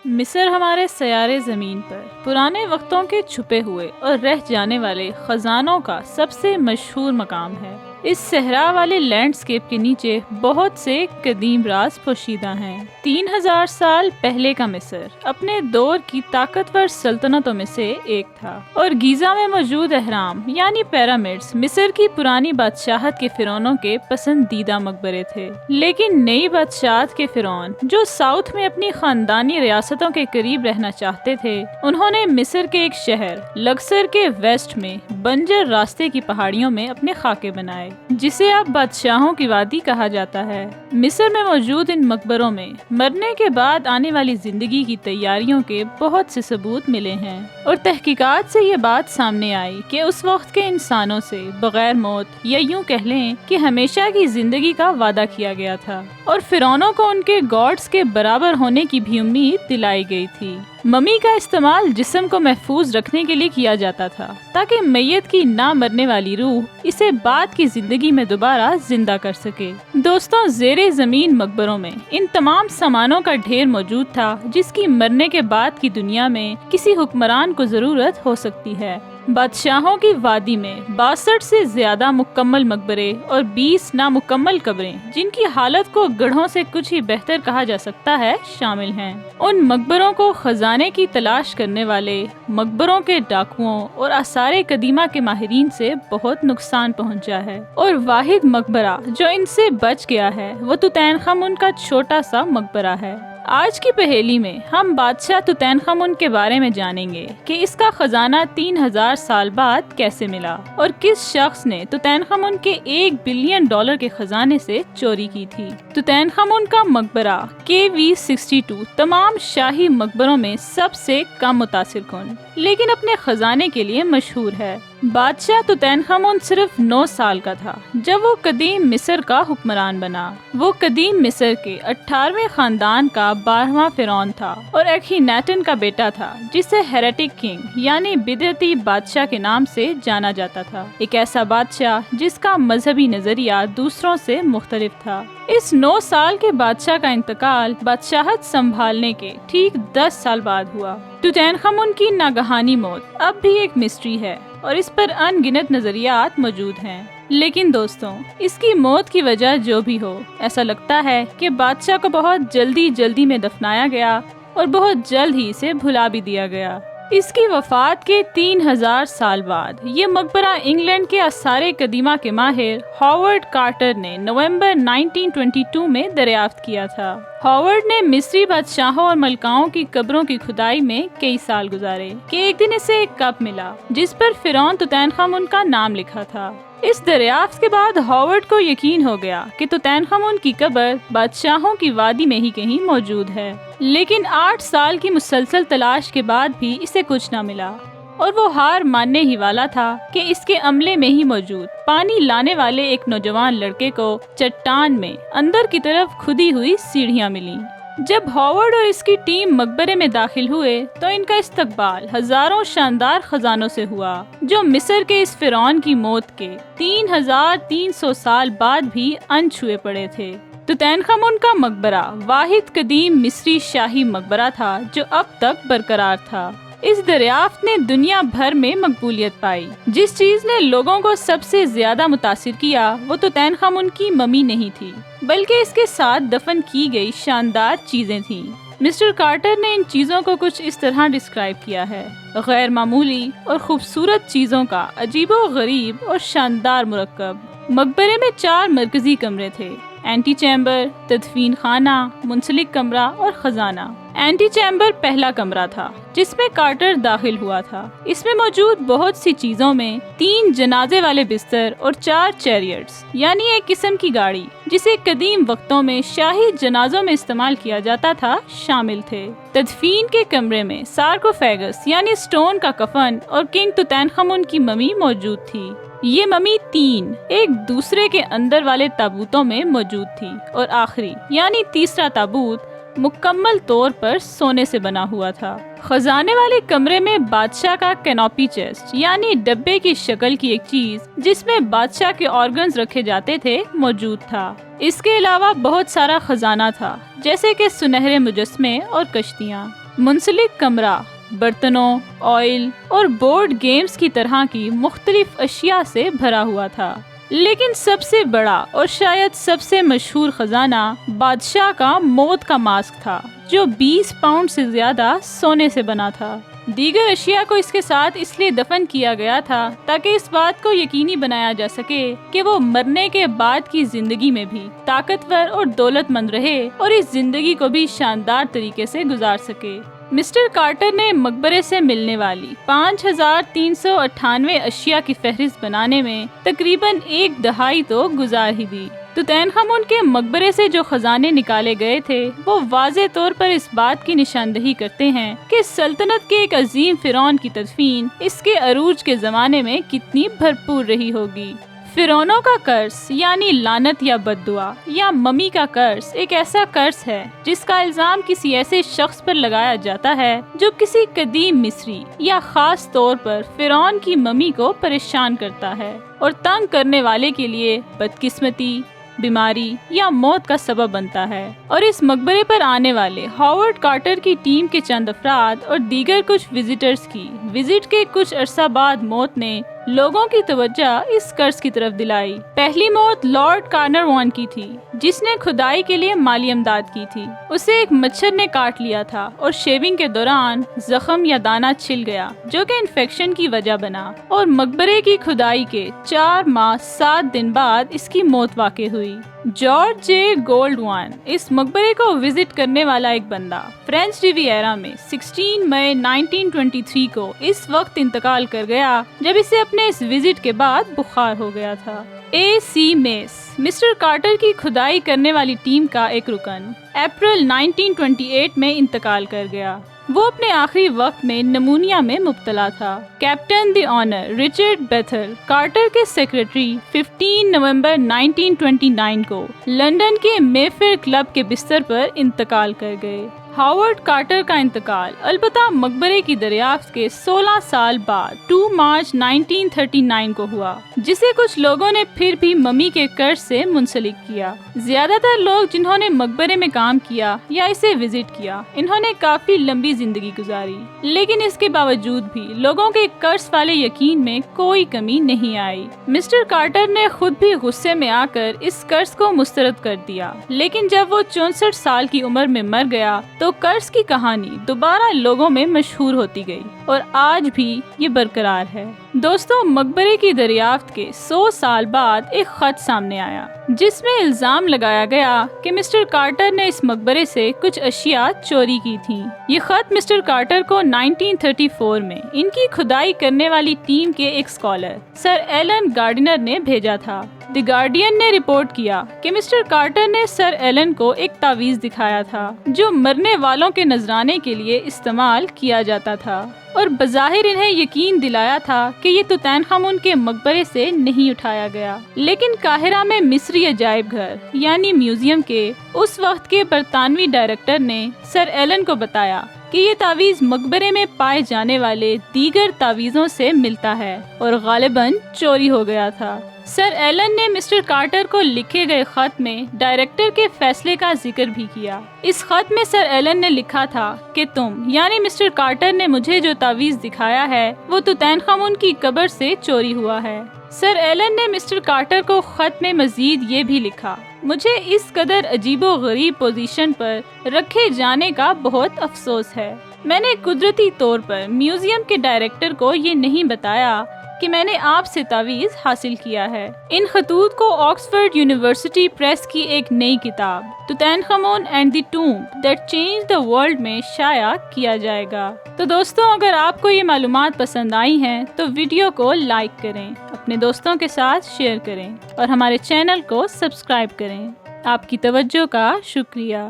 مصر ہمارے سیارے زمین پر پرانے وقتوں کے چھپے ہوئے اور رہ جانے والے خزانوں کا سب سے مشہور مقام ہے۔ اس صحرا والے لینڈسکیپ کے نیچے بہت سے قدیم راز پوشیدہ ہیں۔ 3000 سال پہلے کا مصر اپنے دور کی طاقتور سلطنتوں میں سے ایک تھا، اور گیزا میں موجود اہرام یعنی پیرامڈز مصر کی پرانی بادشاہت کے فرعونوں کے پسندیدہ مقبرے تھے۔ لیکن نئی بادشاہت کے فرعون جو ساؤتھ میں اپنی خاندانی ریاستوں کے قریب رہنا چاہتے تھے، انہوں نے مصر کے ایک شہر لکسر کے ویسٹ میں بنجر راستے کی پہاڑیوں میں اپنے خاکے بنائے، جسے اب بادشاہوں کی وادی کہا جاتا ہے۔ مصر میں موجود ان مقبروں میں مرنے کے بعد آنے والی زندگی کی تیاریوں کے بہت سے ثبوت ملے ہیں، اور تحقیقات سے یہ بات سامنے آئی کہ اس وقت کے انسانوں سے بغیر موت یا یوں کہہ لیں کہ ہمیشہ کی زندگی کا وعدہ کیا گیا تھا، اور فرعونوں کو ان کے گاڈز کے برابر ہونے کی بھی امید دلائی گئی تھی۔ ممی کا استعمال جسم کو محفوظ رکھنے کے لیے کیا جاتا تھا تاکہ میت کی نہ مرنے والی روح اسے بعد کی زندگی میں دوبارہ زندہ کر سکے۔ دوستوں، زیر زمین مقبروں میں ان تمام سامانوں کا ڈھیر موجود تھا جس کی مرنے کے بعد کی دنیا میں کسی حکمران کو ضرورت ہو سکتی ہے۔ بادشاہوں کی وادی میں 62 سے زیادہ مکمل مقبرے اور 20 نامکمل قبریں، جن کی حالت کو گڑھوں سے کچھ ہی بہتر کہا جا سکتا ہے، شامل ہیں۔ ان مقبروں کو خزانے کی تلاش کرنے والے، مقبروں کے ڈاکوؤں اور آثار قدیمہ کے ماہرین سے بہت نقصان پہنچا ہے، اور واحد مقبرہ جو ان سے بچ گیا ہے وہ توت عنخ آمون کا چھوٹا سا مقبرہ ہے۔ آج کی پہیلی میں ہم بادشاہ توت عنخ آمون کے بارے میں جانیں گے کہ اس کا خزانہ 3000 سال بعد کیسے ملا، اور کس شخص نے توت عنخ آمون کے $1 بلین کے خزانے سے چوری کی تھی۔ توت عنخ آمون کا مقبرہ KV62 تمام شاہی مقبروں میں سب سے کم متاثر کن لیکن اپنے خزانے کے لیے مشہور ہے۔ بادشاہ توت عنخ آمون صرف 9 سال کا تھا جب وہ قدیم مصر کا حکمران بنا۔ وہ قدیم مصر کے 18ویں خاندان کا 12واں فرعون تھا اور اخیناتن کا بیٹا تھا، جسے ہیریٹک کنگ یعنی بدعتی بادشاہ کے نام سے جانا جاتا تھا، ایک ایسا بادشاہ جس کا مذہبی نظریہ دوسروں سے مختلف تھا۔ اس 9 سال کے بادشاہ کا انتقال بادشاہت سنبھالنے کے ٹھیک 10 سال بعد ہوا۔ توت عنخ آمون کی ناگہانی موت اب بھی ایک مسٹری ہے اور اس پر ان گنت نظریات موجود ہیں، لیکن دوستوں، اس کی موت کی وجہ جو بھی ہو، ایسا لگتا ہے کہ بادشاہ کو بہت جلدی میں دفنایا گیا اور بہت جلد ہی اسے بھلا بھی دیا گیا۔ اس کی وفات کے 3000 سال بعد یہ مقبرہ انگلینڈ کے آثار قدیمہ کے ماہر ہاورڈ کارٹر نے نومبر 1922 میں دریافت کیا تھا۔ ہاورڈ نے مصری بادشاہوں اور ملکاؤں کی قبروں کی کھدائی میں کئی سال گزارے کہ ایک دن اسے ایک کپ ملا جس پر فرعون توت عنخ آمون کا نام لکھا تھا۔ اس دریافت کے بعد ہاورڈ کو یقین ہو گیا کہ توت عنخ آمون کی قبر بادشاہوں کی وادی میں ہی کہیں موجود ہے، لیکن 8 سال کی مسلسل تلاش کے بعد بھی اسے کچھ نہ ملا، اور وہ ہار ماننے ہی والا تھا کہ اس کے عملے میں ہی موجود پانی لانے والے ایک نوجوان لڑکے کو چٹان میں اندر کی طرف کھدی ہوئی سیڑھیاں ملیں۔ جب ہاورڈ اور اس کی ٹیم مقبرے میں داخل ہوئے تو ان کا استقبال ہزاروں شاندار خزانوں سے ہوا، جو مصر کے اس فرعون کی موت کے 3300 سال بعد بھی انچھوئے پڑے تھے۔ توت عنخ آمون کا مقبرہ واحد قدیم مصری شاہی مقبرہ تھا جو اب تک برقرار تھا۔ اس دریافت نے دنیا بھر میں مقبولیت پائی۔ جس چیز نے لوگوں کو سب سے زیادہ متاثر کیا وہ توت عنخ آمون کی ممی نہیں تھی، بلکہ اس کے ساتھ دفن کی گئی شاندار چیزیں تھیں۔ مسٹر کارٹر نے ان چیزوں کو کچھ اس طرح ڈسکرائب کیا ہے: غیر معمولی اور خوبصورت چیزوں کا عجیب و غریب اور شاندار مرکب۔ مقبرے میں 4 مرکزی کمرے تھے: اینٹی چیمبر، تدفین خانہ، منسلک کمرہ اور خزانہ۔ اینٹی چیمبر پہلا کمرہ تھا جس میں کارٹر داخل ہوا تھا۔ اس میں موجود بہت سی چیزوں میں 3 جنازے والے بستر اور 4 چیریٹس یعنی ایک قسم کی گاڑی جسے قدیم وقتوں میں شاہی جنازوں میں استعمال کیا جاتا تھا، شامل تھے۔ تدفین کے کمرے میں سارکوفیگس یعنی سٹون کا کفن اور کنگ توت عنخ آمون کی ممی موجود تھی۔ یہ ممی 3 ایک دوسرے کے اندر والے تابوتوں میں موجود تھی، اور آخری یعنی تیسرا تابوت مکمل طور پر سونے سے بنا ہوا تھا۔ خزانے والے کمرے میں بادشاہ کا کینوپی چیسٹ یعنی ڈبے کی شکل کی ایک چیز جس میں بادشاہ کے آرگنز رکھے جاتے تھے موجود تھا۔ اس کے علاوہ بہت سارا خزانہ تھا، جیسے کہ سنہرے مجسمے اور کشتیاں۔ منسلک کمرہ برتنوں، آئل اور بورڈ گیمز کی طرح کی مختلف اشیاء سے بھرا ہوا تھا، لیکن سب سے بڑا اور شاید سب سے مشہور خزانہ بادشاہ کا موت کا ماسک تھا، جو 20 پاؤنڈ سے زیادہ سونے سے بنا تھا۔ دیگر اشیاء کو اس کے ساتھ اس لیے دفن کیا گیا تھا تاکہ اس بات کو یقینی بنایا جا سکے کہ وہ مرنے کے بعد کی زندگی میں بھی طاقتور اور دولت مند رہے اور اس زندگی کو بھی شاندار طریقے سے گزار سکے۔ مسٹر کارٹر نے مقبرے سے ملنے والی 5398 اشیاء کی فہرست بنانے میں تقریباً 1 دہائی تو گزار ہی دی۔ توتن خامون کے مقبرے سے جو خزانے نکالے گئے تھے وہ واضح طور پر اس بات کی نشاندہی کرتے ہیں کہ سلطنت کے ایک عظیم فرعون کی تدفین اس کے عروج کے زمانے میں کتنی بھرپور رہی ہوگی۔ فرعونوں کا قرض یعنی لعنت یا بد دعا یا ممی کا قرض ایک ایسا قرض ہے جس کا الزام کسی ایسے شخص پر لگایا جاتا ہے جو کسی قدیم مصری یا خاص طور پر فرعون کی ممی کو پریشان کرتا ہے اور تنگ کرنے والے کے لیے بدقسمتی، بیماری یا موت کا سبب بنتا ہے۔ اور اس مقبرے پر آنے والے ہاورڈ کارٹر کی ٹیم کے چند افراد اور دیگر کچھ وزٹرز کی وزٹ کے کچھ عرصہ بعد موت نے لوگوں کی توجہ اس قرض کی طرف دلائی۔ پہلی موت لارڈ کارنروان کی تھی، جس نے کھدائی کے لیے مالی امداد کی تھی۔ اسے ایک مچھر نے کاٹ لیا تھا اور شیونگ کے دوران زخم یا دانہ چھل گیا جو کہ انفیکشن کی وجہ بنا، اور مقبرے کی کھدائی کے 4 ماہ 7 دن بعد اس کی موت واقع ہوئی۔ جارج جے گولڈوان اس مقبرے کو وزٹ کرنے والا ایک بندہ فرینچ ریویرا میں 16 مئی 1923 کو اس وقت انتقال کر گیا جب اسے اپنے اس وزٹ کے بعد بخار ہو گیا تھا۔ اے سی میس مسٹر کارٹر کی کھدائی کرنے والی ٹیم کا ایک رکن اپریل 1928 میں انتقال کر گیا۔ وہ اپنے آخری وقت میں نمونیا میں مبتلا تھا۔ کیپٹن دی آنر رچرڈ بیتھل کارٹر کے سیکریٹری 15 نومبر 1929 کو لندن کے مے فیئر کلب کے بستر پر انتقال کر گئے۔ ہاورڈ کارٹر کا انتقال البتہ مقبرے کی دریافت کے 16 سال بعد 2 مارچ 1939 کو ہوا، جسے کچھ لوگوں نے پھر بھی ممی کے قرض سے منسلک کیا۔ زیادہ تر لوگ جنہوں نے مقبرے میں کام کیا یا اسے وزٹ کیا انہوں نے کافی لمبی زندگی گزاری، لیکن اس کے باوجود بھی لوگوں کے قرض والے یقین میں کوئی کمی نہیں آئی۔ مسٹر کارٹر نے خود بھی غصے میں آ کر اس قرض کو مسترد کر دیا، لیکن جب وہ 64 سال کی عمر میں مر گیا تو قرض کی کہانی دوبارہ لوگوں میں مشہور ہوتی گئی اور آج بھی یہ برقرار ہے۔ دوستوں، مقبرے کی دریافت کے 100 سال بعد ایک خط سامنے آیا جس میں الزام لگایا گیا کہ مسٹر کارٹر نے اس مقبرے سے کچھ اشیاء چوری کی تھیں۔ یہ خط مسٹر کارٹر کو 1934 میں ان کی کھدائی کرنے والی ٹیم کے ایک اسکالر سر ایلن گارڈنر نے بھیجا تھا۔ دی گارڈین نے رپورٹ کیا کہ مسٹر کارٹر نے سر ایلن کو ایک تعویذ دکھایا تھا جو مرنے والوں کے نذرانے کے لیے استعمال کیا جاتا تھا، اور بظاہر انہیں یقین دلایا تھا کہ یہ توتن خامون کے مقبرے سے نہیں اٹھایا گیا۔ لیکن قاہرہ میں مصری عجائب گھر یعنی میوزیم کے اس وقت کے برطانوی ڈائریکٹر نے سر ایلن کو بتایا کہ یہ تعویذ مقبرے میں پائے جانے والے دیگر تعویذوں سے ملتا ہے اور غالباً چوری ہو گیا تھا۔ سر ایلن نے مسٹر کارٹر کو لکھے گئے خط میں ڈائریکٹر کے فیصلے کا ذکر بھی کیا۔ اس خط میں سر ایلن نے لکھا تھا کہ تم یعنی مسٹر کارٹر نے مجھے جو تعویذ دکھایا ہے وہ توتن خامون کی قبر سے چوری ہوا ہے۔ سر ایلن نے مسٹر کارٹر کو خط میں مزید یہ بھی لکھا، مجھے اس قدر عجیب و غریب پوزیشن پر رکھے جانے کا بہت افسوس ہے۔ میں نے قدرتی طور پر میوزیم کے ڈائریکٹر کو یہ نہیں بتایا کہ میں نے آپ سے تعویذ حاصل کیا ہے۔ ان خطوط کو آکسفورڈ یونیورسٹی پریس کی ایک نئی کتاب Tutankhamun and the tomb that changed the world میں شائع کیا جائے گا۔ تو دوستوں، اگر آپ کو یہ معلومات پسند آئی ہیں تو ویڈیو کو لائک کریں، اپنے دوستوں کے ساتھ شیئر کریں اور ہمارے چینل کو سبسکرائب کریں۔ آپ کی توجہ کا شکریہ۔